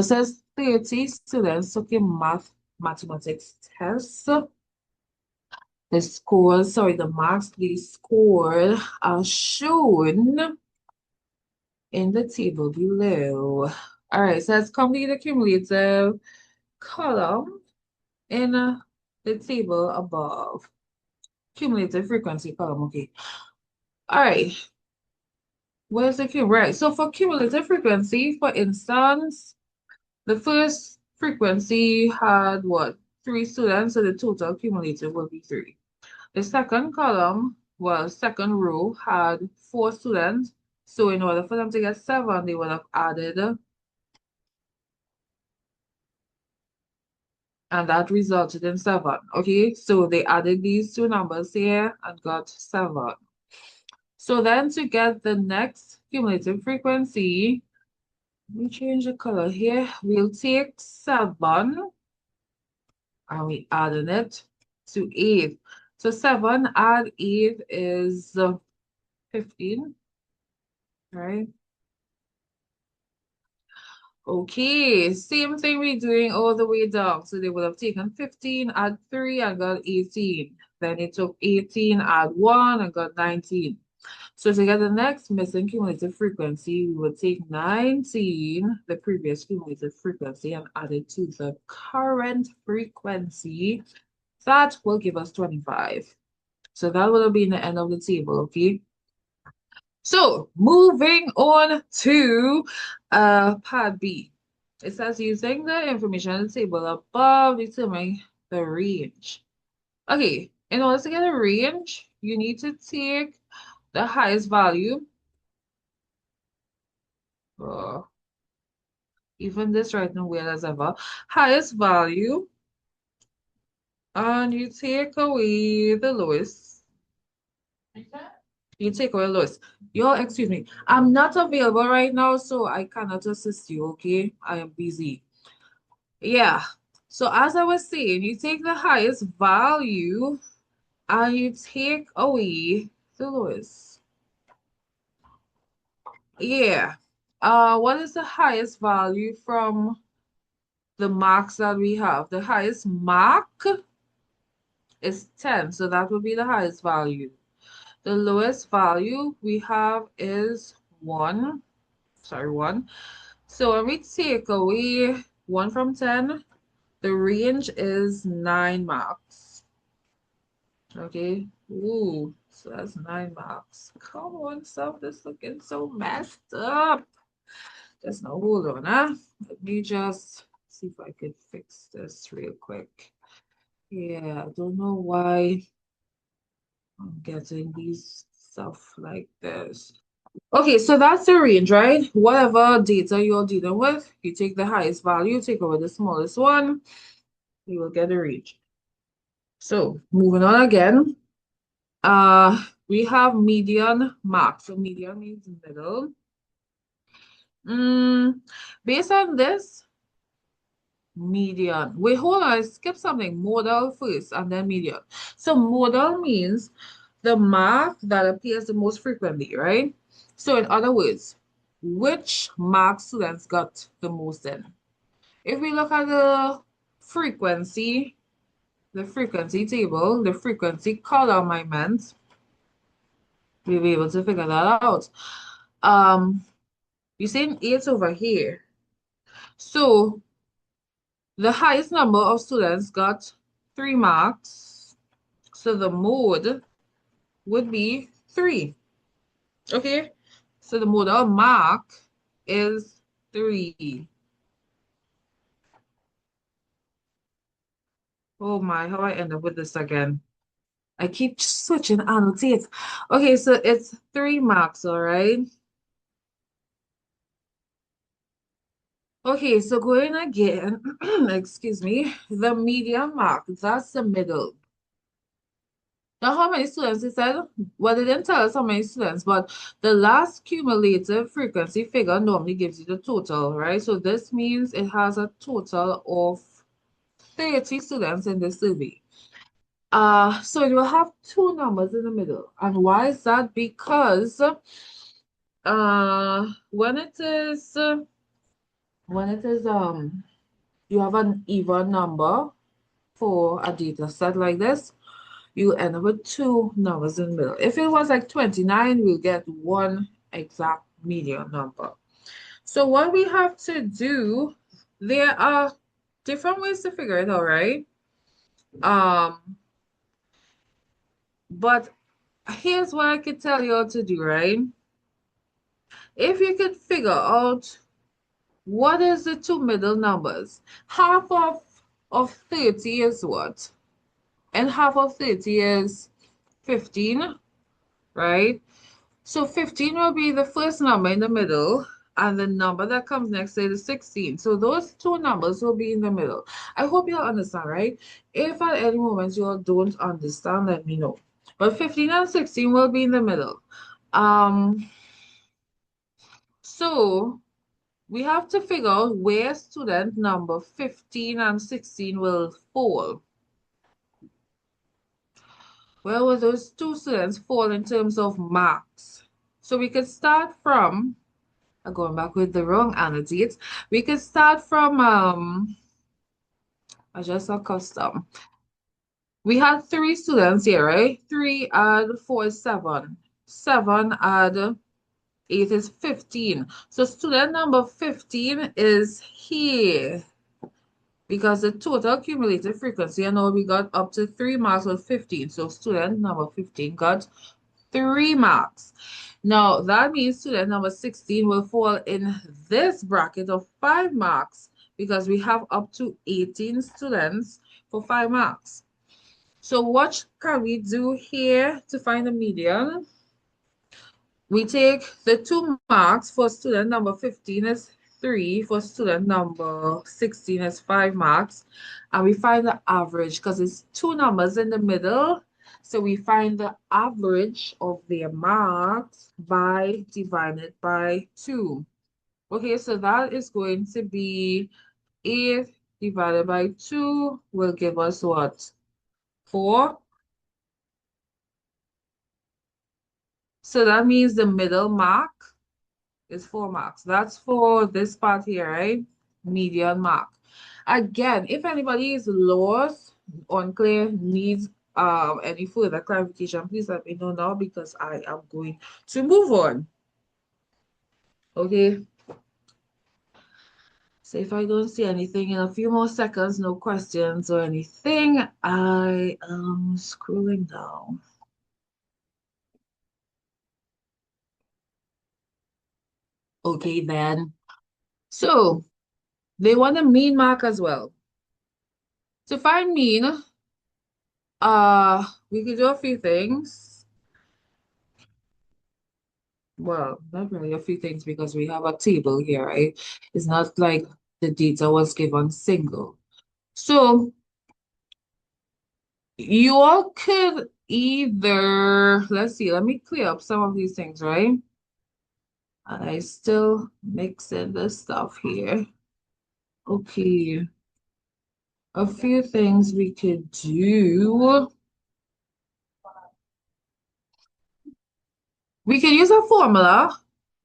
It says 30 students took a mathematics test. The marks they scored are shown in the table below. All right, so let's complete the cumulative column in the table above. Cumulative frequency column, okay. All right, where's the cube? Right, so for cumulative frequency, for instance, the first frequency had what? 3 students, so the total cumulative will be 3. The second column, well, second row had 4 students. So in order for them to get 7, they would have added, and that resulted in 7. Okay, so they added these two numbers here and got 7. So then to get the next cumulative frequency, we change the color here. We'll take 7 and we adding it to 8. So 7 add 8 is 15, right? Okay, same thing we're doing all the way down. So they would have taken 15, add 3, and got 18. Then it took 18, add 1, and got 19. So to get the next missing cumulative frequency, we would take 19, the previous cumulative frequency, and add it to the current frequency. That will give us 25. So that will be the end of the table, okay? So moving on to part B. It says using the information in the table above, determine the range. Okay, in order to get a range, you need to take the highest value. Uh, even this right now weird as ever. Highest value, and you take away the lowest. You take away lowest. Yo, excuse me. I'm not available right now, so I cannot assist you, okay? I am busy. Yeah. So as I was saying, you take the highest value and you take away the lowest. Yeah. What is the highest value from the marks that we have? The highest mark is 10, so that would be the highest value. The lowest value we have is 1. Sorry, 1. So when we take away 1 from 10, the range is 9 marks. Okay. Ooh, so that's 9 marks. Come on, stuff. This looking so messed up. Just now, hold on, huh? Let me just see if I could fix this real quick. Yeah, I don't know why I'm getting these stuff like this. Okay, so that's the range, right? Whatever data you're dealing with, you take the highest value, take over the smallest one, you will get a range. So moving on again, we have median mark. So median means middle. Based on this, median. Wait, hold on, I skipped something. Modal first and then median. So modal means the mark that appears the most frequently, right? So in other words, which mark students got the most in? If we look at the frequency table, the frequency column I meant, we'll be able to figure that out. You're saying 8 over here. So the highest number of students got 3 marks. So the mode would be 3. Okay? So the modal mark is 3. Oh my, how I end up with this again? I keep switching annotate. Okay, so it's 3 marks, all right? Okay, so going again, excuse me, the median mark, that's the middle. Now, how many students it said? Well, they didn't tell us how many students, but the last cumulative frequency figure normally gives you the total, right? So this means it has a total of 30 students in the survey. So you will have 2 numbers in the middle. And why is that? Because when it is when it is you have an even number for a data set like this, you end up with two numbers in the middle. If it was like 29, we'll get one exact median number. So what we have to do, there are different ways to figure it out, right? Um, but here's what I could tell you how to do, right? If you could figure out what is the two middle numbers, half of 30 is what? And half of 30 is 15, right? So 15 will be the first number in the middle, and the number that comes next to it is 16. So those two numbers will be in the middle. I hope you understand, right? If at any moment you all don't understand, let me know. But 15 and 16 will be in the middle. Um, so we have to figure out where student number 15 and 16 will fall. Where will those two students fall in terms of marks? So we could start from going back with the wrong annotate. We could start from I just saw custom. We had three students here, right? Three add four is seven. Seven add eight is 15. So student number 15 is here because the total cumulative frequency, I know we got up to 3 marks with 15. So student number 15 got 3 marks. Now, that means student number 16 will fall in this bracket of 5 marks because we have up to 18 students for 5 marks. So what can we do here to find the median? We take the 2 marks for student number 15 is 3, for student number 16 is 5 marks, and we find the average because it's two numbers in the middle. So we find the average of their marks by divided by 2. Okay, so that is going to be 8 divided by 2 will give us what? 4. So that means the middle mark is 4 marks. That's for this part here, right? Median mark. Again, if anybody is lost, unclear, needs any further clarification, please let me know now because I am going to move on. Okay. So if I don't see anything in a few more seconds, no questions or anything, I am scrolling down. Okay, then. So they want a mean mark as well. To find mean, we could do a few things. Well, not really a few things because we have a table here, right? It's not like the data was given single. So you all could either, let's see, let me clear up some of these things, right? And I still mixing the stuff here. Okay, a few things we could do. We can use a formula,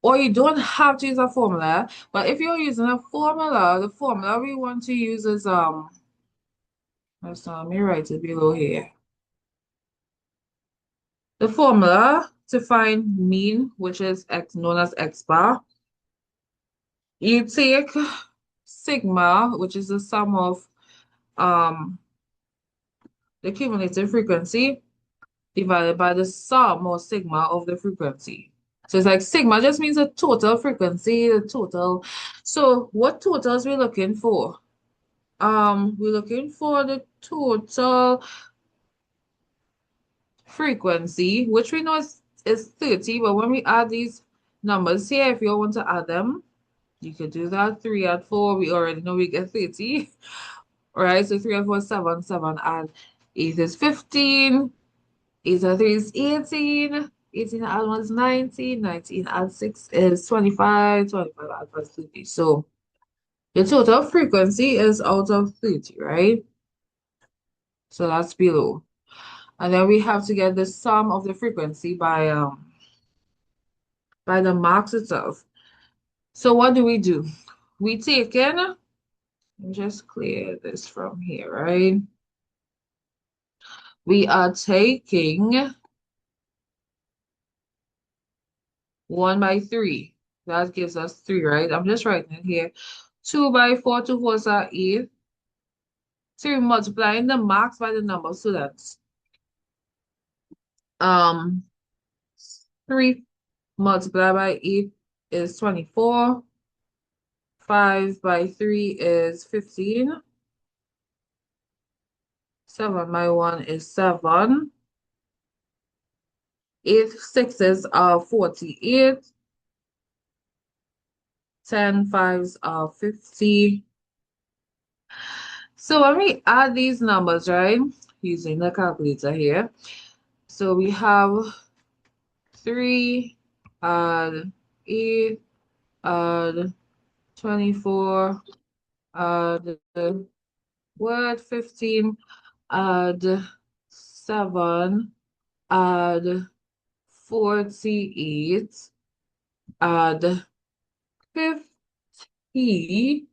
or you don't have to use a formula. But if you're using a formula, the formula we want to use is let me write it below here. The formula to find mean, which is x known as x bar, you take sigma, which is the sum of um the cumulative frequency divided by the sum or sigma of the frequency. So it's like sigma just means the total frequency, the total. So what totals we looking for? We're looking for the total frequency, which we know is 30, but when we add these numbers here, if you want to add them, you could do that. 3 and 4, we already know we get 30. All right, so 3 and 4 is 7, 7 and 8 is 15, 8 and 3 is 18, 18 and 1 is 19, 19 and 6 is 25, 25 and 5 is 30. So the total frequency is out of 30, right? So that's below. And then we have to get the sum of the frequency by the marks itself. So what do? we taken, let me just clear this from here, right? We are taking 1 by 3. That gives us 3, right? I'm just writing it here. 2 by 4, 2 fours are 8. So you're multiplying the marks by the number of students. 3 multiplied by 8 is 24. 5 by 3 is 15. 7 by 1 is 7. 8 sixes are 48. 10 fives are 50. So when we add these numbers, right, using the calculator here, so we have 3, add 8, add 24, add what, 15, add 7, add 48, add 50.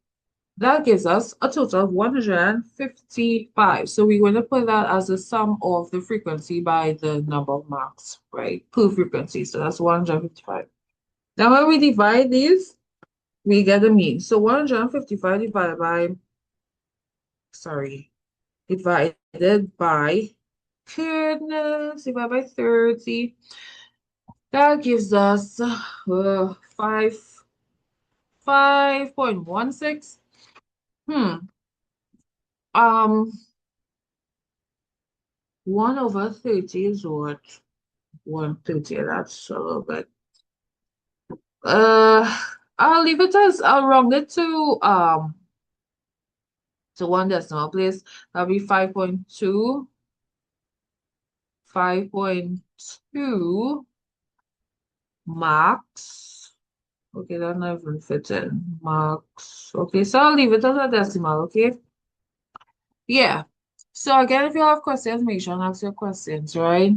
That gives us a total of 155. So we're going to put that as the sum of the frequency by the number of marks, right? Per frequency. So that's 155. Now when we divide these, we get the mean. So 155 divided by, divided by, goodness, divided by 30. That gives us 5.16. Hmm. Um, 1 over 30 is what? 130. That's a little bit. I'll leave it as I'll round it to one decimal place. That'll be 5.2. 5.2 marks. Okay, that not even fit in. Marks. Okay, so I'll leave it as a decimal, okay? Yeah. So again, if you have questions, make sure and ask your questions, right?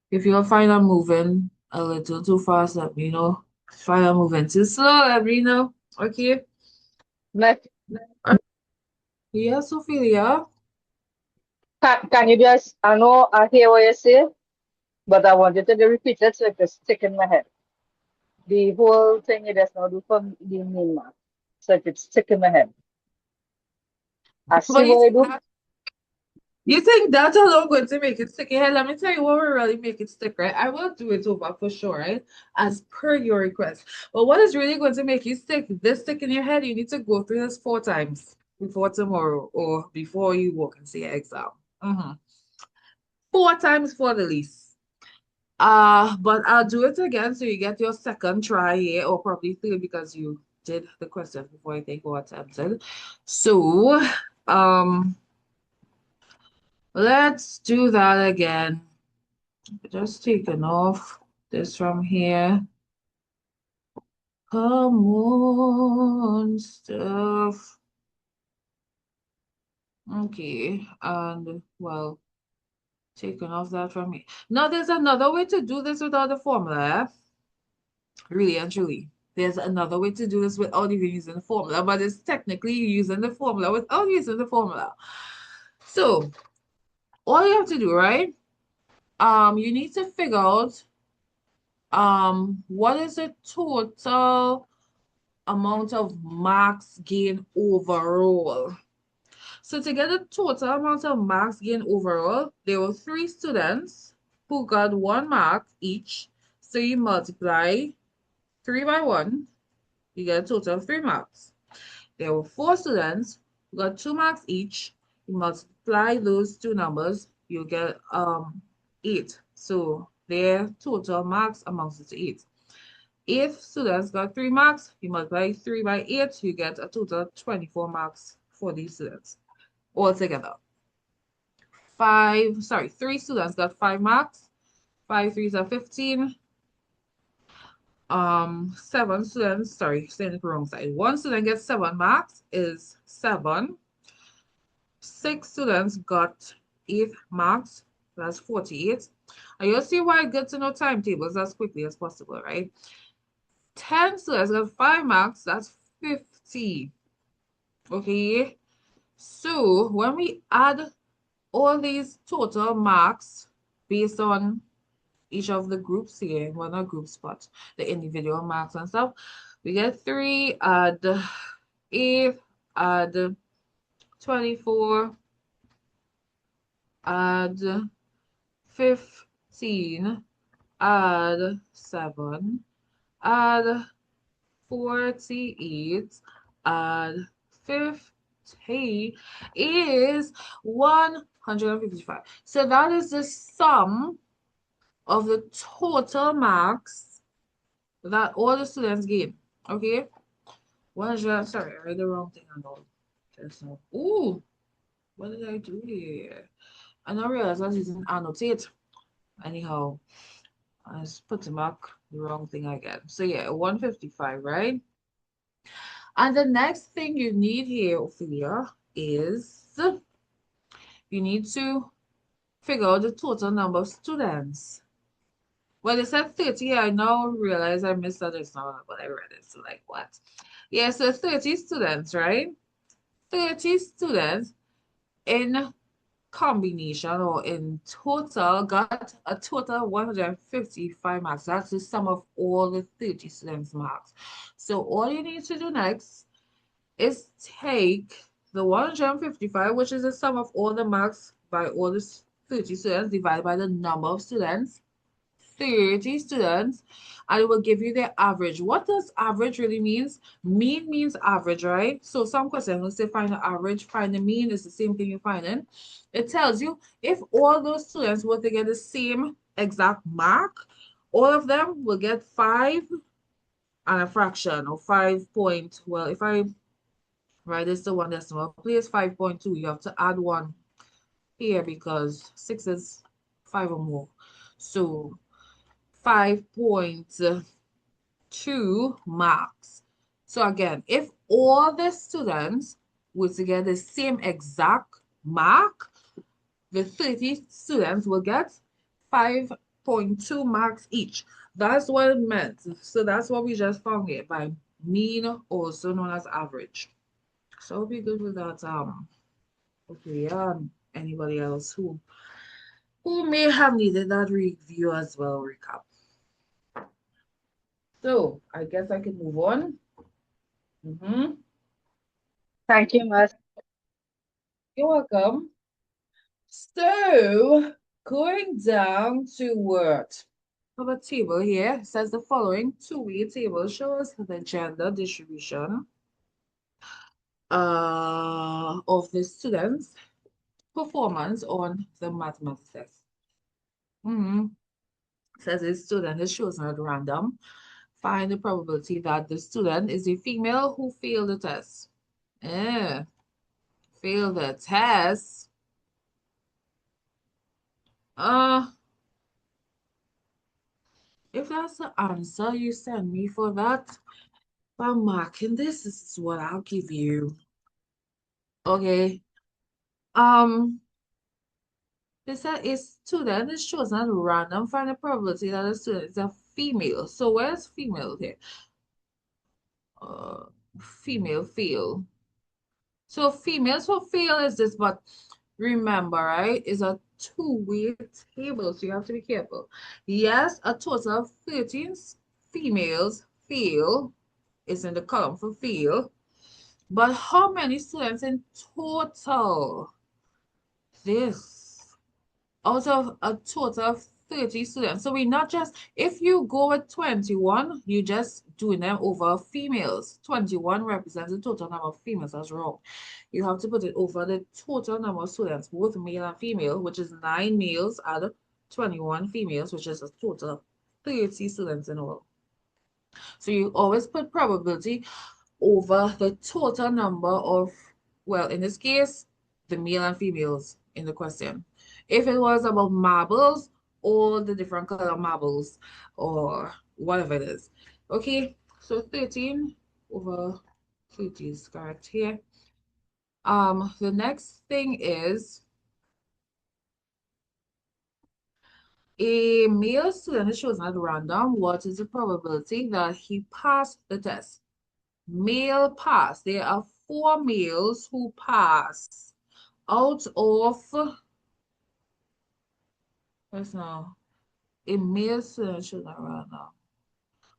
If you find I'm moving a little too fast, let me know. If I'm moving too slow, let me know. Okay. Like, Yes, Ophelia. can you just, I know I hear what you say, but I want you to repeat it so it can stick in my head. The whole thing you just now do from the main mark. So it can stick in my head. I see But what you do. you think that's alone going to make it stick? Hey, let me tell you what will really make it stick, right? I will do it over for sure, right? As per your request. But what is really going to make you stick, this stick in your head, you need to go through this 4 times before tomorrow or before you walk and see your exam. 4 times for the least. But I'll do it again so you get your second try here, or probably 3 because you did the question before I think what attempted. So, let's do that again. Just taking off this from here. Come on, stuff. Okay, and well, taking off that from me. Now, there's another way to do this without the formula. Really and truly. There's another way to do this without even using the formula, but it's technically using the formula without using the formula. So, all you have to do, right? You need to figure out what is the total amount of marks gained overall. So to get the total amount of marks gained overall, there were 3 students who got 1 mark each. So you multiply 3 by 1, you get a total of 3 marks. There were 4 students who got 2 marks each. You multiply those 2 numbers, you get 8. So their total marks amounts to 8. If students got 3 marks, you multiply 3 by 8, you get a total of 24 marks for these students altogether. 3 students got 5 marks. 5 threes are 15. 7 students, sorry, saying it the wrong side. 1 student gets 7 marks is 7. 6 students got 8 marks, that's 48. And you'll see why it's good to know timetables as quickly as possible, right? 10 students got 5 marks, that's 50. C. Okay. So when we add all these total marks based on each of the groups here, well, not groups, but the individual marks and stuff, we get 3, add 8, add 24, add 15, add 7, add 48, add 50 is 155. So that is the sum of the total marks that all the students gain. Okay? 100, sorry, I read the wrong thing and all. Just now. Ooh, what did I do here? I don't realize I was using annotate. Anyhow, I just put the mark the wrong thing again. So yeah, 155, right? And the next thing you need here, Ophelia, is you need to figure out the total number of students. Well, they said 30. I now realize I missed that. It's not what I read it. So, like, what? Yeah, so 30 students, right? 30 students in combination or in total got a total of 155 marks. That's the sum of all the 30 students' marks. So, all you need to do next is take the 155, which is the sum of all the marks by all the 30 students, divided by the number of students, 30 students, and it will give you the average. What does average really means? Mean means average, right? So some questions will say find the average, find the mean is the same thing you're finding. It tells you if all those students were to get the same exact mark, all of them will get 5 and a fraction or 5 point. Well, if I write this to one decimal place, 5.2, you have to add 1 here because 6 is 5 or more. So 5.2 marks. So again, if all the students were to get the same exact mark, the 30 students will get 5.2 marks each. That's what it meant. So that's what we just found here by mean, also known as average. So I'll be good with that. Okay, anybody else who may have needed that review as well, recap. So I guess I can move on. Thank you, Miss. You're welcome. So going down to what? The table here it says the following two-way table shows the gender distribution of the students' performance on the mathematics test. Says a student is chosen at random. Find the probability that the student is a female who failed the test. Eh, failed the test. Uh, if that's the answer you send me for that, by marking this is what I'll give you. Okay. Um, they said a student is chosen at random. Find the probability that the student is a female. So where's female here? Uh, female fail. So females for fail is this, but remember, right, is a two-way table, so you have to be careful. Yes, a total of 13 females fail is in the column for fail, but how many students in total? This out of a total of 30 students. So we not just, if you go with 21, you just doing them over females. 21 represents the total number of females. That's wrong. You have to put it over the total number of students, both male and female, which is 9 males and 21 females, which is a total of 30 students in all. So you always put probability over the total number of, well, in this case, the male and females in the question. If it was about marbles, all the different color marbles or whatever it is. Okay, so 13 over 30 is correct here. The next thing is a male student is chosen at random. What is the probability that he passed the test? Male pass. There are 4 males who pass out of, what's now? A male student should not run now.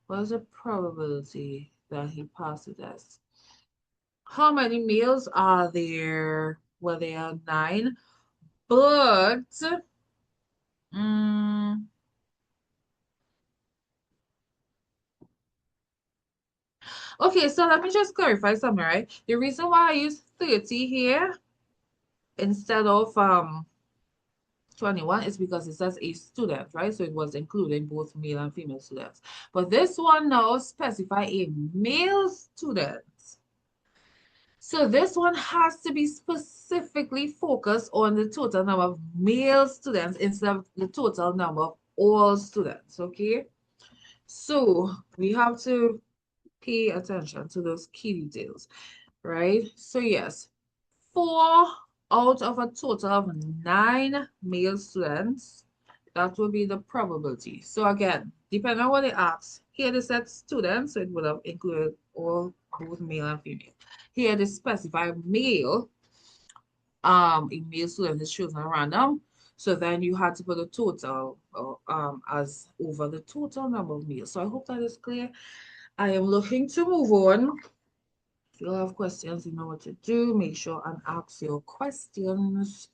What is the probability that he passed the test? How many males are there? Well, there are 9, but mm, okay, so let me just clarify something, right? The reason why I use 30 here instead of 21 is because it says a student, right? So it was including both male and female students. But this one now specify a male student. So this one has to be specifically focused on the total number of male students instead of the total number of all students, okay? So we have to pay attention to those key details, right? So yes, 4 out of a total of 9 male students, that will be the probability. So again, depending on what they ask, here they said students, so it would have included all, both male and female. Here they specify male, a male student is chosen at random. So then you had to put a total as over the total number of males. So I hope that is clear. I am looking to move on. If you have questions, you know what to do. Make sure and ask your questions.